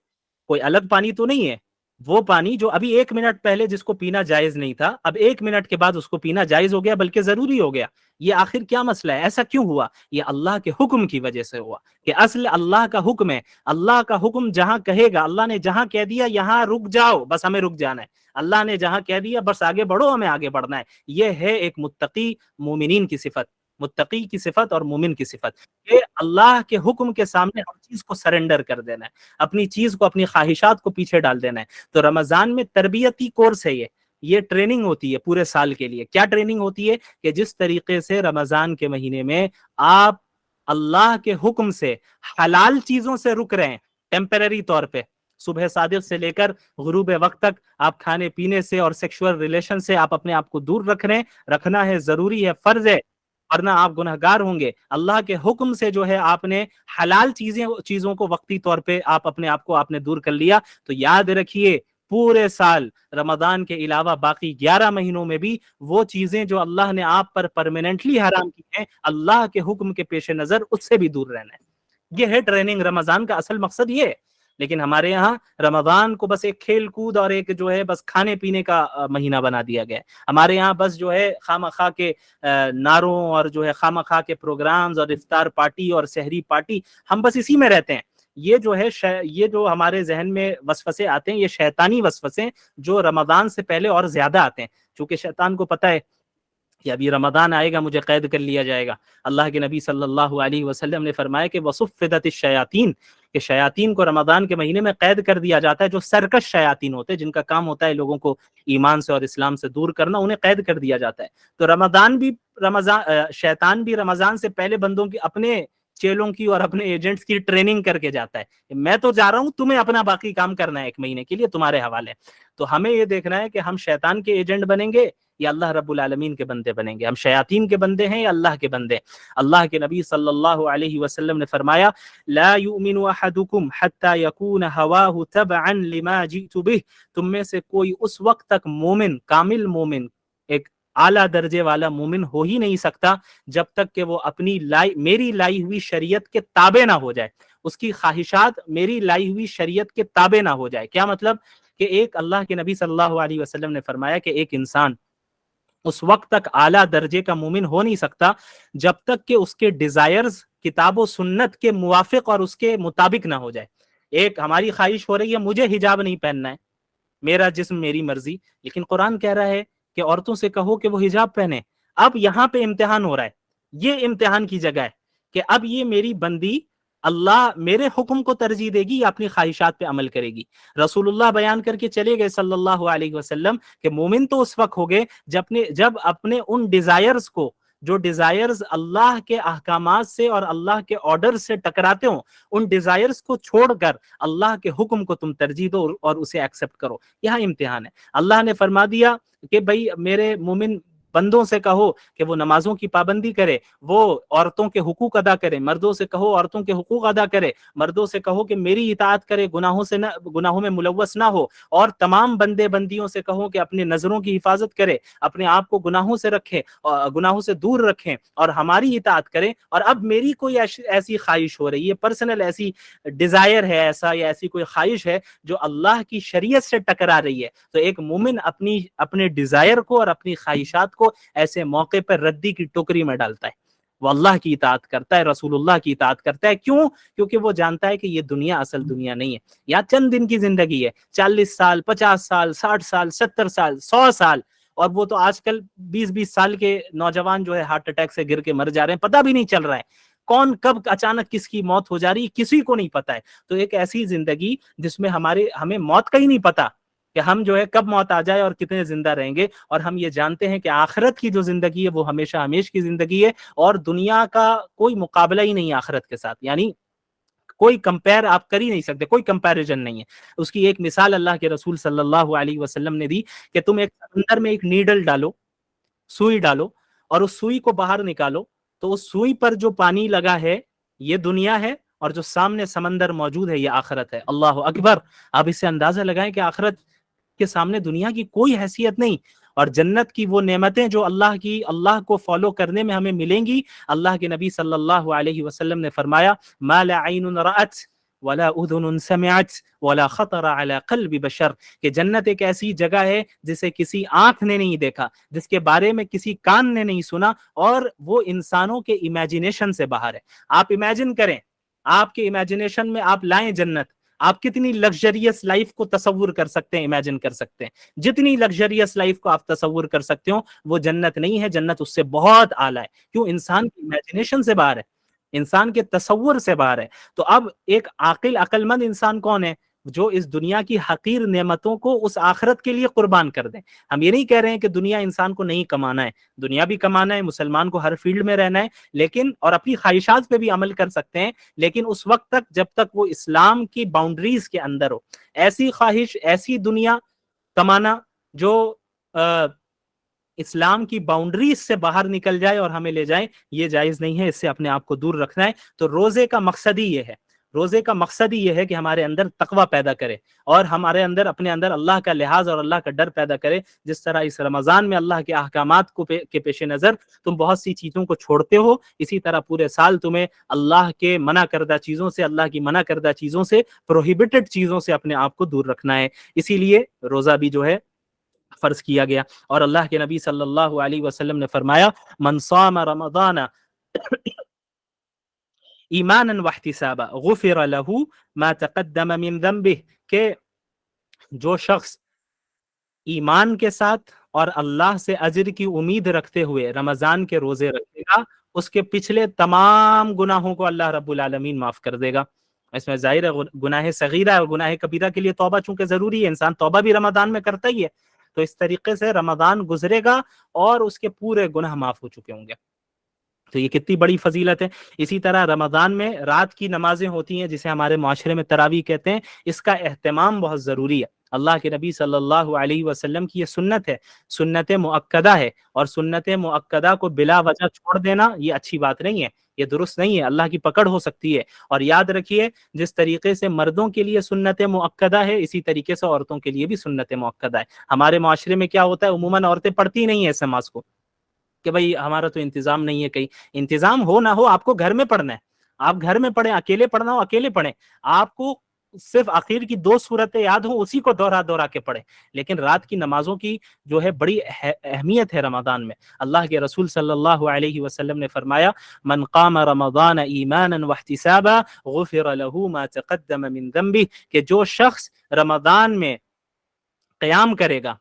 کوئی الگ پانی تو نہیں ہے. وہ پانی جو ابھی 1 منٹ پہلے جس کو پینا جائز نہیں تھا، اب 1 منٹ کے بعد اس کو پینا جائز ہو گیا، بلکہ ضروری ہو گیا. یہ آخر کیا مسئلہ ہے؟ ایسا کیوں ہوا؟ یہ اللہ کے حکم کی وجہ سے ہوا، کہ اصل اللہ کا حکم ہے. اللہ کا حکم جہاں کہے گا، اللہ نے جہاں کہہ دیا یہاں رک جاؤ، بس ہمیں رک جانا ہے. اللہ نے جہاں کہہ دیا بس آگے بڑھو، ہمیں آگے بڑھنا ہے. یہ ہے ایک متقی مومنین کی صفت، متقی کی صفت اور مومن کی صفت، کہ اللہ کے حکم کے سامنے ہر چیز کو سرنڈر کر دینا ہے، اپنی چیز کو، اپنی خواہشات کو پیچھے ڈال دینا ہے. تو رمضان میں تربیتی کورس ہے، یہ ٹریننگ ہوتی ہے پورے سال کے لیے. کیا ٹریننگ ہوتی ہے؟ کہ جس طریقے سے رمضان کے مہینے میں آپ اللہ کے حکم سے حلال چیزوں سے رک رہے ہیں ٹیمپرری طور پہ، صبح صادق سے لے کر غروب وقت تک آپ کھانے پینے سے اور سیکشول ریلیشن سے آپ اپنے آپ کو دور رکھ رہے ہیں، رکھنا ہے، ضروری ہے، فرض ہے، ورنہ آپ گنہگار ہوں گے. اللہ کے حکم سے جو ہے آپ نے حلال چیزوں کو وقتی طور پہ آپ اپنے آپ کو آپ نے دور کر لیا. تو یاد رکھیے، پورے سال رمضان کے علاوہ باقی 11 مہینوں میں بھی وہ چیزیں جو اللہ نے آپ پر پرماننٹلی حرام کی ہیں، اللہ کے حکم کے پیش نظر اس سے بھی دور رہنا ہے. یہ ہے ٹریننگ، رمضان کا اصل مقصد یہ ہے. لیکن ہمارے یہاں رمضان کو بس ایک کھیل کود اور ایک جو ہے بس کھانے پینے کا مہینہ بنا دیا گیا ہے. ہمارے یہاں بس جو ہے خواہ کے نعروں اور جو ہے خواہ کے پروگرامز اور افطار پارٹی اور سحری پارٹی، ہم بس اسی میں رہتے ہیں. یہ جو ہے یہ جو ہمارے ذہن میں وسوسے آتے ہیں، یہ شیطانی وسوسے جو رمضان سے پہلے اور زیادہ آتے ہیں، چونکہ شیطان کو پتہ ہے کہ ابھی رمضان آئے گا، مجھے قید کر لیا جائے گا۔ اللہ کے نبی صلی اللہ علیہ وسلم نے فرمایا کہ وصفدت الشیاطین، کہ شیاطین کو رمضان کے مہینے میں قید کر دیا جاتا ہے، جو سرکش شیاطین ہوتے ہیں جن کا کام ہوتا ہے لوگوں کو ایمان سے اور اسلام سے دور کرنا، انہیں قید کر دیا جاتا ہے۔ تو شیطان بھی رمضان سے پہلے بندوں کی اپنے چیلوں کی اور اپنے ایجنٹس کی ٹریننگ کر کے جاتا ہے، میں تو جا رہا ہوں، تمہیں اپنا باقی کام کرنا ہے ایک مہینے کے لیے، تمہارے حوالے۔ تو ہمیں یہ دیکھنا ہے کہ ہم شیطان کے ایجنٹ بنیں گے یا اللہ رب العالمین کے بندے بنیں گے، ہم شیاطین کے بندے ہیں یا اللہ کے بندے۔ اللہ کے نبی صلی اللہ علیہ وسلم نے فرمایا لا یؤمن احدکم حتی یکون ہواہ تبعا لما جئت بہ، تم میں سے کوئی اس وقت تک مومن، کامل مومن، ایک اعلیٰ درجے والا مومن ہو ہی نہیں سکتا جب تک کہ وہ اپنی میری لائی ہوئی شریعت کے تابع نہ ہو جائے، اس کی خواہشات میری لائی ہوئی شریعت کے تابع نہ ہو جائے۔ کیا مطلب؟ کہ ایک اللہ کے نبی صلی اللہ علیہ وسلم نے فرمایا کہ ایک انسان اس وقت تک اعلیٰ درجے کا مومن ہو نہیں سکتا جب تک کہ اس کے ڈیزائرز کتاب و سنت کے موافق اور اس کے مطابق نہ ہو جائے۔ ایک ہماری خواہش ہو رہی ہے مجھے حجاب نہیں پہننا ہے، میرا جسم میری مرضی، لیکن قرآن کہہ رہا ہے کہ عورتوں سے کہو کہ وہ حجاب پہنے۔ اب یہاں پہ امتحان ہو رہا ہے، یہ امتحان کی جگہ ہے کہ اب یہ میری بندی اللہ میرے حکم کو ترجیح دے گی یا اپنی خواہشات پہ عمل کرے گی۔ رسول اللہ بیان کر کے چلے گئے صلی اللہ علیہ وسلم کہ مومن تو اس وقت ہو گئے جب اپنے ان ڈیزائرز کو، جو ڈیزائرز اللہ کے احکامات سے اور اللہ کے آرڈر سے ٹکراتے ہوں، ان ڈیزائرز کو چھوڑ کر اللہ کے حکم کو تم ترجیح دو اور اسے ایکسپٹ کرو۔ یہاں امتحان ہے۔ اللہ نے فرما دیا کہ بھئی میرے مومن بندوں سے کہو کہ وہ نمازوں کی پابندی کرے، وہ عورتوں کے حقوق ادا کرے، مردوں سے کہو عورتوں کے حقوق ادا کرے، مردوں سے کہو کہ میری اطاعت کرے، گناہوں میں ملوث نہ ہو، اور تمام بندے بندیوں سے کہو کہ اپنے نظروں کی حفاظت کرے، اپنے آپ کو گناہوں سے رکھے، گناہوں سے دور رکھیں اور ہماری اطاعت کریں۔ اور اب میری کوئی ایسی خواہش ہو رہی ہے، پرسنل ایسی ڈیزائر ہے، ایسا یا ایسی کوئی خواہش ہے جو اللہ کی شریعت سے ٹکرا رہی ہے، تو ایک مومن اپنے ڈیزائر کو اور اپنی خواہشات کو ایسے موقع پر ردی کی ٹوکری میں ڈالتا ہے، وہ اللہ کی اطاعت کرتا ہے، رسول اللہ کی اطاعت کرتا ہے۔ کیوں؟ کیونکہ وہ جانتا ہے کہ یہ دنیا اصل دنیا نہیں ہے، یا چند دن کی زندگی ہے، 40 سال، 50 سال، 60 سال، 70 سال، 100 سال، اور وہ تو آج کل 20 سال کے نوجوان جو ہے ہارٹ اٹیک سے گر کے مر جا رہے ہیں، پتہ بھی نہیں چل رہا ہے کون کب اچانک کس کی موت ہو جا رہی ہے، کسی کو نہیں پتا ہے۔ تو ایک ایسی زندگی جس میں ہمیں موت کا ہی نہیں پتا کہ ہم جو ہے کب موت آ جائے اور کتنے زندہ رہیں گے، اور ہم یہ جانتے ہیں کہ آخرت کی جو زندگی ہے وہ ہمیشہ ہمیش کی زندگی ہے، اور دنیا کا کوئی مقابلہ ہی نہیں آخرت کے ساتھ، یعنی کوئی کمپیر آپ کر ہی نہیں سکتے، کوئی کمپیریزن نہیں ہے۔ اس کی ایک مثال اللہ کے رسول صلی اللہ علیہ وسلم نے دی کہ تم ایک سمندر میں ایک نیڈل ڈالو، سوئی ڈالو، اور اس سوئی کو باہر نکالو، تو اس سوئی پر جو پانی لگا ہے یہ دنیا ہے، اور جو سامنے سمندر موجود ہے یہ آخرت ہے۔ اللہ اکبر! آپ اس سے اندازہ لگائیں کہ آخرت کے سامنے دنیا کی کوئی حیثیت نہیں، اور جنت کی وہ نعمتیں جو اللہ کو فالو کرنے میں ہمیں ملیں گی۔ اللہ کے نبی صلی اللہ علیہ وسلم نے فرمایا ما لا عین رأت ولا اذن سمعت ولا خطر على قلب بشر، کہ جنت ایک ایسی جگہ ہے جسے کسی آنکھ نے نہیں دیکھا، جس کے بارے میں کسی کان نے نہیں سنا، اور وہ انسانوں کے امیجنیشن سے باہر ہے۔ آپ امیجن کریں، آپ کے امیجنیشن میں آپ لائیں جنت، آپ کتنی لگژریس لائف کو تصور کر سکتے ہیں، امیجن کر سکتے ہیں۔ جتنی لگژریس لائف کو آپ تصور کر سکتے ہو وہ جنت نہیں ہے، جنت اس سے بہت اعلیٰ ہے۔ کیوں؟ انسان کی امیجنیشن سے باہر ہے، انسان کے تصور سے باہر ہے۔ تو اب ایک عقل مند انسان کون ہے؟ جو اس دنیا کی حقیر نعمتوں کو اس آخرت کے لیے قربان کر دیں۔ ہم یہ نہیں کہہ رہے ہیں کہ دنیا انسان کو نہیں کمانا ہے، دنیا بھی کمانا ہے، مسلمان کو ہر فیلڈ میں رہنا ہے، لیکن اور اپنی خواہشات پہ بھی عمل کر سکتے ہیں، لیکن اس وقت تک جب تک وہ اسلام کی باؤنڈریز کے اندر ہو۔ ایسی خواہش، ایسی دنیا کمانا جو اسلام کی باؤنڈریز سے باہر نکل جائے اور ہمیں لے جائے، یہ جائز نہیں ہے، اس سے اپنے آپ کو دور رکھنا ہے۔ تو روزے کا مقصد ہی یہ ہے، روزے کا مقصد ہی یہ ہے کہ ہمارے اندر تقوی پیدا کرے، اور ہمارے اندر اپنے اندر اللہ کا لحاظ اور اللہ کا ڈر پیدا کرے۔ جس طرح اس رمضان میں اللہ کے احکامات کے پیش نظر تم بہت سی چیزوں کو چھوڑتے ہو، اسی طرح پورے سال تمہیں اللہ کے منع کردہ چیزوں سے، اللہ کی منع کردہ چیزوں سے، پروہیبٹڈ چیزوں سے اپنے آپ کو دور رکھنا ہے۔ اسی لیے روزہ بھی جو ہے فرض کیا گیا، اور اللہ کے نبی صلی اللہ علیہ وسلم نے فرمایا من صام رمضان ایمانا واحتسابا غفر له ما تقدم من ذنبه، کہ جو شخص ایمان کے ساتھ اور اللہ سے اجر کی امید رکھتے ہوئے رمضان کے روزے رکھے گا، اس کے پچھلے تمام گناہوں کو اللہ رب العالمین معاف کر دے گا۔ اس میں ظاہر ہے گناہ صغیرہ اور گناہ کبیرہ کے لیے توبہ چونکہ ضروری ہے، انسان توبہ بھی رمضان میں کرتا ہی ہے، تو اس طریقے سے رمضان گزرے گا اور اس کے پورے گناہ معاف ہو چکے ہوں گے۔ تو یہ کتنی بڑی فضیلت ہے۔ اسی طرح رمضان میں رات کی نمازیں ہوتی ہیں جسے ہمارے معاشرے میں تراویح کہتے ہیں، اس کا اہتمام بہت ضروری ہے۔ اللہ کے نبی صلی اللہ علیہ وسلم کی یہ سنت ہے، سنت مؤکدہ ہے، اور سنت مؤکدہ کو بلا وجہ چھوڑ دینا یہ اچھی بات نہیں ہے، یہ درست نہیں ہے، اللہ کی پکڑ ہو سکتی ہے۔ اور یاد رکھیے، جس طریقے سے مردوں کے لیے سنت مؤکدہ ہے، اسی طریقے سے عورتوں کے لیے بھی سنت مؤکدہ ہے۔ ہمارے معاشرے میں کیا ہوتا ہے، عموماً عورتیں پڑھتی نہیں ہیں اس نماز کو، کہ بھائی ہمارا تو انتظام نہیں ہے، کہیں انتظام ہو نہ ہو آپ کو گھر میں پڑھنا ہے، آپ گھر میں پڑھیں، اکیلے پڑھنا ہو اکیلے پڑھیں، آپ کو صرف آخر کی 2 صورتیں یاد ہوں اسی کو دوہرا دوہرا کے پڑھیں، لیکن رات کی نمازوں کی جو ہے بڑی اہمیت ہے رمضان میں۔ اللہ کے رسول صلی اللہ علیہ وسلم نے فرمایا، من قام رمضان ایمانا واحتسابا غفر له ما تقدم من ذنبه، کہ جو شخص رمضان میں قیام کرے گا،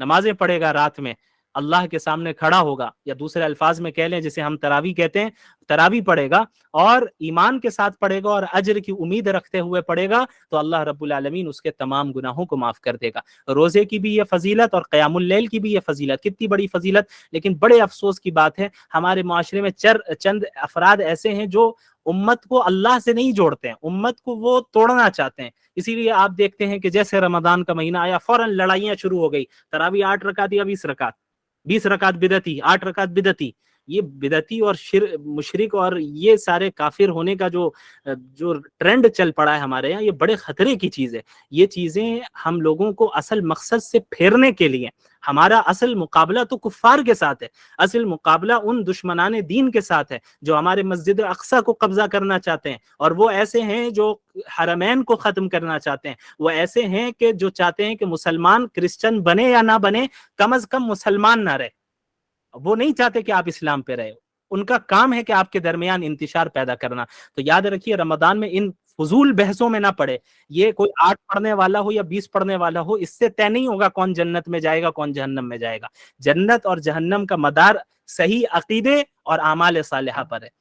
نمازیں پڑھے گا رات میں، اللہ کے سامنے کھڑا ہوگا، یا دوسرے الفاظ میں کہہ لیں جسے ہم تراویح کہتے ہیں، تراویح پڑھے گا اور ایمان کے ساتھ پڑھے گا اور اجر کی امید رکھتے ہوئے پڑھے گا، تو اللہ رب العالمین اس کے تمام گناہوں کو معاف کر دے گا۔ روزے کی بھی یہ فضیلت اور قیام اللیل کی بھی یہ فضیلت، کتنی بڑی فضیلت! لیکن بڑے افسوس کی بات ہے، ہمارے معاشرے میں چند افراد ایسے ہیں جو امت کو اللہ سے نہیں جوڑتے ہیں، امت کو وہ توڑنا چاہتے ہیں۔ اسی لیے آپ دیکھتے ہیں کہ جیسے رمضان کا مہینہ آیا فوراً لڑائیاں شروع ہو گئی، تراویح 8 رکعت یا 20 رکعت، 20 رکعت بدعتی، 8 رکعت بدعتی۔ یہ بدعتی اور مشرک اور یہ سارے کافر ہونے کا جو ٹرینڈ چل پڑا ہے ہمارے یہاں، یہ بڑے خطرے کی چیز ہے۔ یہ چیزیں ہم لوگوں کو اصل مقصد سے پھیرنے کے لیے، ہمارا اصل مقابلہ تو کفار کے ساتھ ہے، اصل مقابلہ ان دشمنان دین کے ساتھ ہے جو ہمارے مسجد اقصی کو قبضہ کرنا چاہتے ہیں، اور وہ ایسے ہیں جو حرمین کو ختم کرنا چاہتے ہیں، وہ ایسے ہیں کہ جو چاہتے ہیں کہ مسلمان کرسچن بنے یا نہ بنے، کم از کم مسلمان نہ رہے، وہ نہیں چاہتے کہ آپ اسلام پہ رہے، ان کا کام ہے کہ آپ کے درمیان انتشار پیدا کرنا۔ تو یاد رکھیے رمضان میں ان فضول بحثوں میں نہ پڑے، یہ کوئی 8 پڑھنے والا ہو یا 20 پڑھنے والا ہو، اس سے طے نہیں ہوگا کون جنت میں جائے گا کون جہنم میں جائے گا۔ جنت اور جہنم کا مدار صحیح عقیدے اور اعمال صالحہ پر ہے،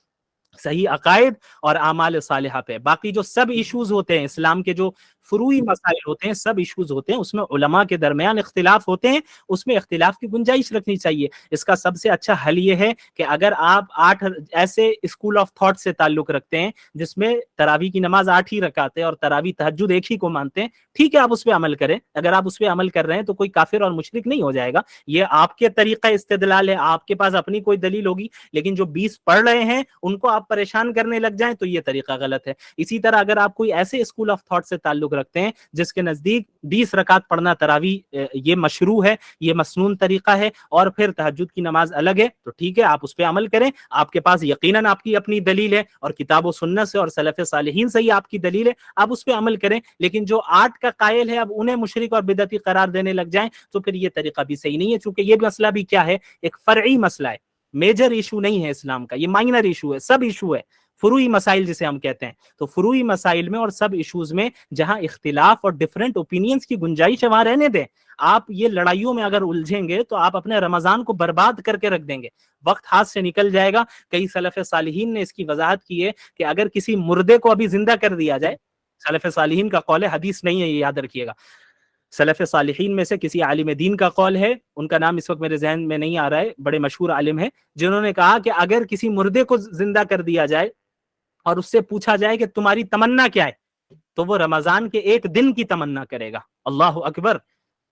صحیح عقائد اور اعمال صالحہ پہ۔ باقی جو سب ایشوز ہوتے ہیں، اسلام کے جو فروعی مسائل ہوتے ہیں، سب ایشوز ہوتے ہیں، اس میں علماء کے درمیان اختلاف ہوتے ہیں، اس میں اختلاف کی گنجائش رکھنی چاہیے۔ اس کا سب سے اچھا حل یہ ہے کہ اگر آپ 8 ایسے اسکول آف تھاٹ سے تعلق رکھتے ہیں جس میں تراویح کی نماز 8 ہی رکعت ہے اور تراویح تہجد ایک ہی کو مانتے ہیں، ٹھیک ہے، آپ اس پہ عمل کریں۔ اگر آپ اس پہ عمل کر رہے ہیں تو کوئی کافر اور مشرک نہیں ہو جائے گا، یہ آپ کے طریقہ استدلال ہے، آپ کے پاس اپنی کوئی دلیل ہوگی، لیکن جو 20 پڑھ رہے ہیں ان کو آپ پریشان کرنے لگ جائیں تو یہ طریقہ غلط ہے۔ اسی طرح اگر آپ کوئی ایسے اسکول آف تھاٹ سے تعلق رکھتے ہیں جس کے نزدیک 20 رکعت پڑھنا تراویح یہ مشروع ہے، یہ مسنون طریقہ ہے، اور پھر تہجد کی نماز الگ ہے، تو ٹھیک ہے، آپ اس پہ عمل کریں، آپ کے پاس یقیناً آپ کی اپنی دلیل ہے، اور کتاب و سنت سے اور سلف صالحین سے ہی آپ کی دلیل ہے، آپ اس پہ عمل کریں۔ لیکن جو 8 کا قائل ہے اب انہیں مشرک اور بدعتی قرار دینے لگ جائیں تو پھر یہ طریقہ بھی صحیح نہیں ہے، چونکہ یہ مسئلہ بھی کیا ہے، ایک فرعی مسئلہ ہے، میجر ایشو نہیں ہے اسلام کا، یہ مائنر ایشو ہے، سب ایشو ہے، فروعی مسائل جسے ہم کہتے ہیں۔ تو فروعی مسائل میں اور سب ایشوز میں جہاں اختلاف اور ڈیفرنٹ اوپینینز کی گنجائش ہے وہاں رہنے دیں۔ آپ یہ لڑائیوں میں اگر الجھیں گے تو آپ اپنے رمضان کو برباد کر کے رکھ دیں گے، وقت ہاتھ سے نکل جائے گا۔ کئی سلف صالحین نے اس کی وضاحت کی ہے کہ اگر کسی مردے کو ابھی زندہ کر دیا جائے، سلف صالحین کا قول ہے، حدیث نہیں ہے، یہ یاد رکھیے گا، سلف صالحین میں سے کسی عالم دین کا قول ہے، ان کا نام اس وقت میرے ذہن میں نہیں آ رہا ہے، بڑے مشہور عالم ہیں، جنہوں نے کہا کہ اگر کسی مردے کو زندہ کر دیا جائے اور اس سے پوچھا جائے کہ تمہاری تمنا کیا ہے، تو وہ رمضان کے ایک دن کی تمنا کرے گا۔ اللہ اکبر!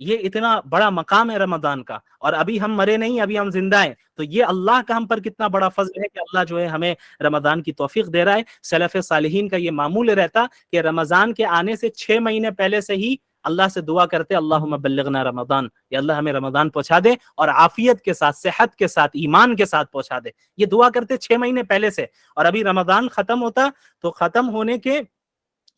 یہ اتنا بڑا مقام ہے رمضان کا، اور ابھی ہم مرے نہیں، ابھی ہم زندہ ہیں، تو یہ اللہ کا ہم پر کتنا بڑا فضل ہے کہ اللہ جو ہے ہمیں رمضان کی توفیق دے رہا ہے۔ سلف صالحین کا یہ معمول رہتا کہ رمضان کے آنے سے 6 مہینے پہلے سے ہی اللہ سے دعا کرتے، اللہم بلغنا رمضان، یا اللہ ہمیں رمضان پہنچا دے اور عافیت کے ساتھ، صحت کے ساتھ، ایمان کے ساتھ پہنچا دے، یہ دعا کرتے 6 مہینے پہلے سے۔ اور ابھی رمضان ختم ہوتا تو ختم ہونے کے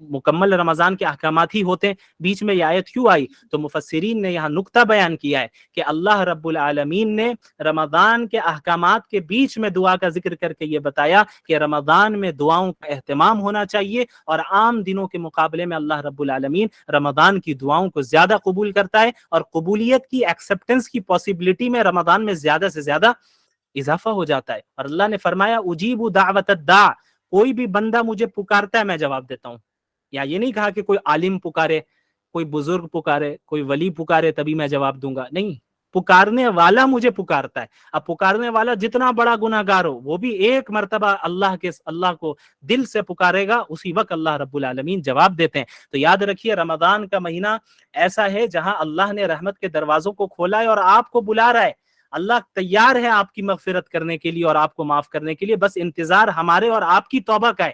مکمل رمضان کے احکامات ہی ہوتے ہیں، بیچ میں یہ آیت کیوں آئی؟ تو مفسرین نے یہاں نقطہ بیان کیا ہے کہ اللہ رب العالمین نے رمضان کے احکامات کے بیچ میں دعا کا ذکر کر کے یہ بتایا کہ رمضان میں دعاؤں کا اہتمام ہونا چاہیے، اور عام دنوں کے مقابلے میں اللہ رب العالمین رمضان کی دعاؤں کو زیادہ قبول کرتا ہے، اور قبولیت کی ایکسیپٹنس کی پاسبلٹی میں رمضان میں زیادہ سے زیادہ اضافہ ہو جاتا ہے۔ اور اللہ نے فرمایا اجیب دعوت الداع، کوئی بھی بندہ مجھے پکارتا ہے میں جواب دیتا ہوں۔ یا یہ نہیں کہا کہ کوئی عالم پکارے، کوئی بزرگ پکارے، کوئی ولی پکارے تبھی میں جواب دوں گا، نہیں، پکارنے والا مجھے پکارتا ہے۔ اب پکارنے والا جتنا بڑا گناہگار ہو، وہ بھی ایک مرتبہ اللہ کو دل سے پکارے گا، اسی وقت اللہ رب العالمین جواب دیتے ہیں۔ تو یاد رکھیے رمضان کا مہینہ ایسا ہے جہاں اللہ نے رحمت کے دروازوں کو کھولا ہے اور آپ کو بلا رہا ہے۔ اللہ تیار ہے آپ کی مغفرت کرنے کے لیے اور آپ کو معاف کرنے کے لیے، بس انتظار ہمارے اور آپ کی توبہ کا ہے۔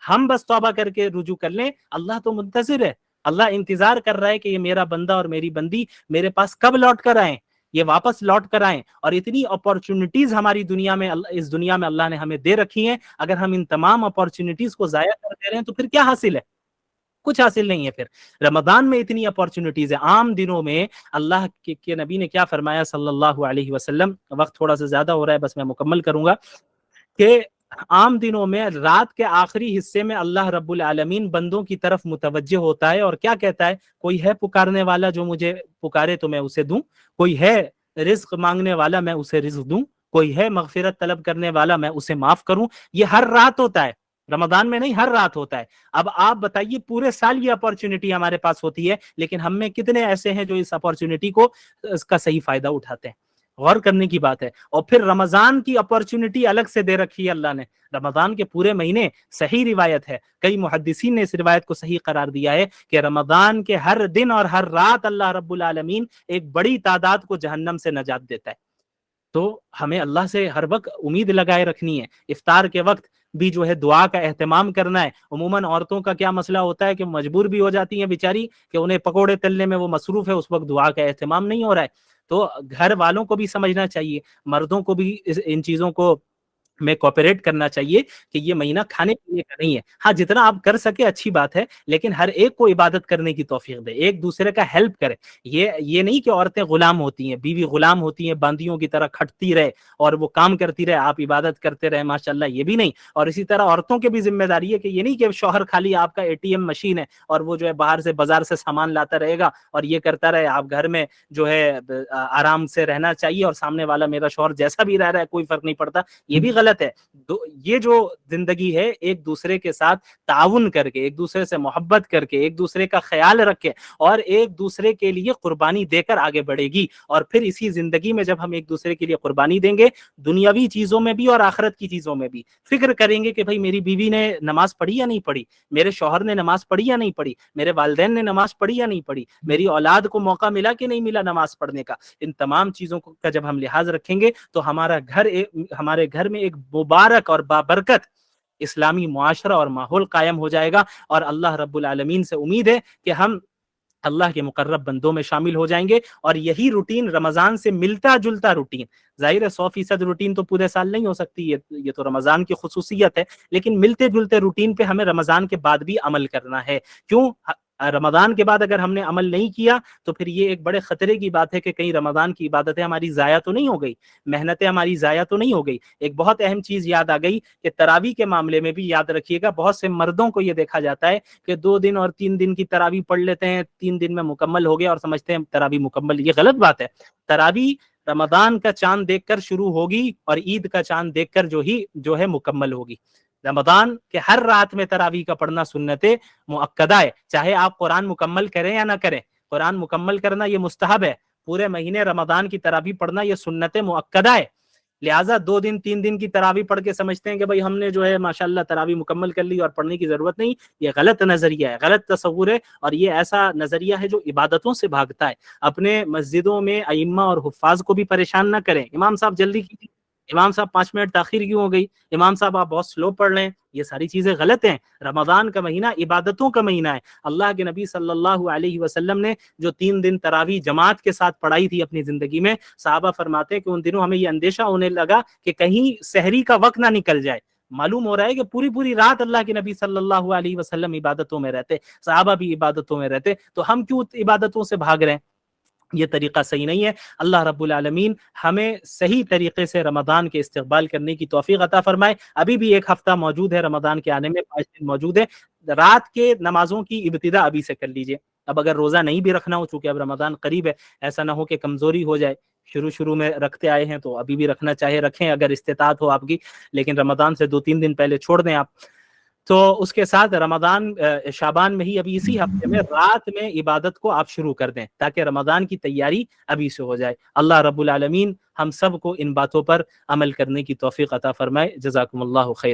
ہم بس توبہ کر کے رجوع کر لیں، اللہ تو منتظر ہے، اللہ انتظار کر رہا ہے کہ یہ میرا بندہ اور میری بندی میرے پاس کب لوٹ کر آئیں، یہ واپس لوٹ کر آئیں۔ اور اتنی اپارچونٹیز ہماری دنیا میں، اس دنیا میں اللہ نے ہمیں دے رکھی ہیں، اگر ہم ان تمام اپارچونٹیز کو ضائع کر دے رہے ہیں تو پھر کیا حاصل ہے؟ کچھ حاصل نہیں ہے۔ پھر رمضان میں اتنی اپارچونٹیز ہے، عام دنوں میں اللہ کے نبی نے کیا فرمایا صلی اللہ علیہ وسلم، وقت تھوڑا سا زیادہ ہو رہا ہے، بس میں مکمل کروں گا، کہ عام دنوں میں رات کے آخری حصے میں اللہ رب العالمین بندوں کی طرف متوجہ ہوتا ہے اور کیا کہتا ہے؟ کوئی ہے پکارنے والا جو مجھے پکارے تو میں اسے دوں، کوئی ہے رزق مانگنے والا میں اسے رزق دوں، کوئی ہے مغفرت طلب کرنے والا میں اسے معاف کروں۔ یہ ہر رات ہوتا ہے، رمضان میں نہیں، ہر رات ہوتا ہے۔ اب آپ بتائیے پورے سال یہ اپارچونٹی ہمارے پاس ہوتی ہے، لیکن ہم میں کتنے ایسے ہیں جو اس اپارچونٹی کو، اس کا صحیح فائدہ اٹھاتے ہیں؟ غور کرنے کی بات ہے۔ اور پھر رمضان کی اپارچونٹی الگ سے دے رکھی ہے اللہ نے، رمضان کے پورے مہینے، صحیح روایت ہے، کئی محدثین نے اس روایت کو صحیح قرار دیا ہے کہ رمضان کے ہر دن اور ہر رات اللہ رب العالمین ایک بڑی تعداد کو جہنم سے نجات دیتا ہے۔ تو ہمیں اللہ سے ہر وقت امید لگائے رکھنی ہے۔ افطار کے وقت بھی جو ہے دعا کا اہتمام کرنا ہے۔ عموماً عورتوں کا کیا مسئلہ ہوتا ہے کہ مجبور بھی ہو جاتی ہیں بیچاری، کہ انہیں پکوڑے تلنے میں وہ مصروف ہے، اس وقت دعا کا اہتمام نہیں ہو رہا ہے۔ تو گھر والوں کو بھی سمجھنا چاہیے، مردوں کو بھی ان چیزوں کو میں کوپریٹ کرنا چاہیے کہ یہ مہینہ کھانے پینے کا نہیں ہے۔ ہاں جتنا آپ کر سکے اچھی بات ہے، لیکن ہر ایک کو عبادت کرنے کی توفیق دے، ایک دوسرے کا ہیلپ کرے۔ یہ نہیں کہ عورتیں غلام ہوتی ہیں، بیوی غلام ہوتی ہیں، باندیوں کی طرح کھٹتی رہے اور وہ کام کرتی رہے، آپ عبادت کرتے رہے، ماشاءاللہ، یہ بھی نہیں۔ اور اسی طرح عورتوں کے بھی ذمہ داری ہے کہ یہ نہیں کہ شوہر خالی آپ کا ATM مشین ہے اور وہ جو ہے باہر سے بازار سے سامان لاتا رہے گا اور یہ کرتا رہے، آپ گھر میں جو ہے آرام سے رہنا چاہیے اور سامنے والا میرا شوہر جیسا بھی رہ رہا ہے کوئی فرق نہیں پڑتا، یہ بھی غلط ہے۔ یہ جو زندگی ہے ایک دوسرے کے ساتھ تعاون کر کے، ایک دوسرے سے محبت کر کے، ایک دوسرے کا خیال رکھ کے اور ایک دوسرے کے لیے قربانی دے کر آگے بڑھے گی۔ اور پھر اسی زندگی میں جب ہم ایک دوسرے کے لیے قربانی دیں گے، دنیاوی چیزوں میں بھی اور آخرت کی چیزوں میں بھی، فکر کریں گے کہ بھائی میری بیوی نے نماز پڑھی یا نہیں پڑھی، میرے شوہر نے نماز پڑھی یا نہیں پڑھی، میرے والدین نے نماز پڑھی یا نہیں پڑھی، میری اولاد کو موقع ملا کہ نہیں ملا نماز پڑھنے کا۔ ان تمام چیزوں کا جب ہم لحاظ رکھیں گے تو ہمارے گھر میں ایک مبارک اور بابرکت اسلامی معاشرہ اور ماحول قائم ہو جائے گا، اور اللہ رب العالمین سے امید ہے کہ ہم اللہ کے مقرب بندوں میں شامل ہو جائیں گے۔ اور یہی روٹین رمضان سے ملتا جلتا روٹین، ظاہر ہے 100% روٹین تو پورے سال نہیں ہو سکتی، یہ تو رمضان کی خصوصیت ہے، لیکن ملتے جلتے روٹین پہ ہمیں رمضان کے بعد بھی عمل کرنا ہے۔ کیوں؟ رمضان کے بعد اگر ہم نے عمل نہیں کیا تو پھر یہ ایک بڑے خطرے کی بات ہے کہ کہیں رمضان کی عبادتیں ہماری ضائع تو نہیں ہو گئی، محنتیں ہماری ضائع تو نہیں ہو گئی۔ ایک بہت اہم چیز یاد آ گئی کہ تراویح کے معاملے میں بھی یاد رکھیے گا، بہت سے مردوں کو یہ دیکھا جاتا ہے کہ 2 دن اور 3 دن کی تراویح پڑھ لیتے ہیں، 3 دن میں مکمل ہو گیا اور سمجھتے ہیں تراویح مکمل۔ یہ غلط بات ہے۔ تراویح رمضان کا چاند دیکھ کر شروع ہوگی اور عید کا چاند دیکھ کر جو ہے مکمل ہوگی۔ رمضان کے ہر رات میں تراویح کا پڑھنا سنت مؤکدہ ہے، چاہے آپ قرآن مکمل کریں یا نہ کریں۔ قرآن مکمل کرنا یہ مستحب ہے، پورے مہینے رمضان کی تراویح پڑھنا یہ سنت مؤکدہ ہے۔ لہٰذا 2 دن 3 دن کی تراویح پڑھ کے سمجھتے ہیں کہ بھائی ہم نے جو ہے ماشاءاللہ تراویح مکمل کر لی اور پڑھنے کی ضرورت نہیں، یہ غلط نظریہ ہے، غلط تصور ہے، اور یہ ایسا نظریہ ہے جو عبادتوں سے بھاگتا ہے۔ اپنے مسجدوں میں ائمہ اور حفاظ کو بھی پریشان نہ کریں، امام صاحب جلدی کیجیے، امام صاحب 5 منٹ تاخیر کیوں ہو گئی، امام صاحب آپ بہت سلو پڑھ رہے ہیں، یہ ساری چیزیں غلط ہیں۔ رمضان کا مہینہ عبادتوں کا مہینہ ہے۔ اللہ کے نبی صلی اللہ علیہ وسلم نے جو 3 دن تراویح جماعت کے ساتھ پڑھائی تھی اپنی زندگی میں، صحابہ فرماتے ہیں کہ ان دنوں ہمیں یہ اندیشہ ہونے لگا کہ کہیں سحری کا وقت نہ نکل جائے، معلوم ہو رہا ہے کہ پوری پوری رات اللہ کے نبی صلی اللہ علیہ وسلم عبادتوں میں رہتے، صحابہ بھی عبادتوں میں رہتے، تو ہم کیوں عبادتوں سے بھاگ رہے ہیں؟ یہ طریقہ صحیح نہیں ہے۔ اللہ رب العالمین ہمیں صحیح طریقے سے رمضان کے استقبال کرنے کی توفیق عطا فرمائے۔ ابھی بھی ایک ہفتہ موجود ہے رمضان کے آنے میں، 5 دن موجود ہے۔ رات کے نمازوں کی ابتدا ابھی سے کر لیجئے۔ اب اگر روزہ نہیں بھی رکھنا ہو، چونکہ اب رمضان قریب ہے، ایسا نہ ہو کہ کمزوری ہو جائے، شروع میں رکھتے آئے ہیں تو ابھی بھی رکھنا چاہے رکھیں اگر استطاعت ہو آپ کی، لیکن رمضان سے 2-3 دن پہلے چھوڑ دیں آپ۔ تو اس کے ساتھ رمضان شعبان میں ہی ابھی اسی ہفتے میں رات میں عبادت کو آپ شروع کر دیں تاکہ رمضان کی تیاری ابھی سے ہو جائے۔ اللہ رب العالمین ہم سب کو ان باتوں پر عمل کرنے کی توفیق عطا فرمائے۔ جزاکم اللہ خیرا۔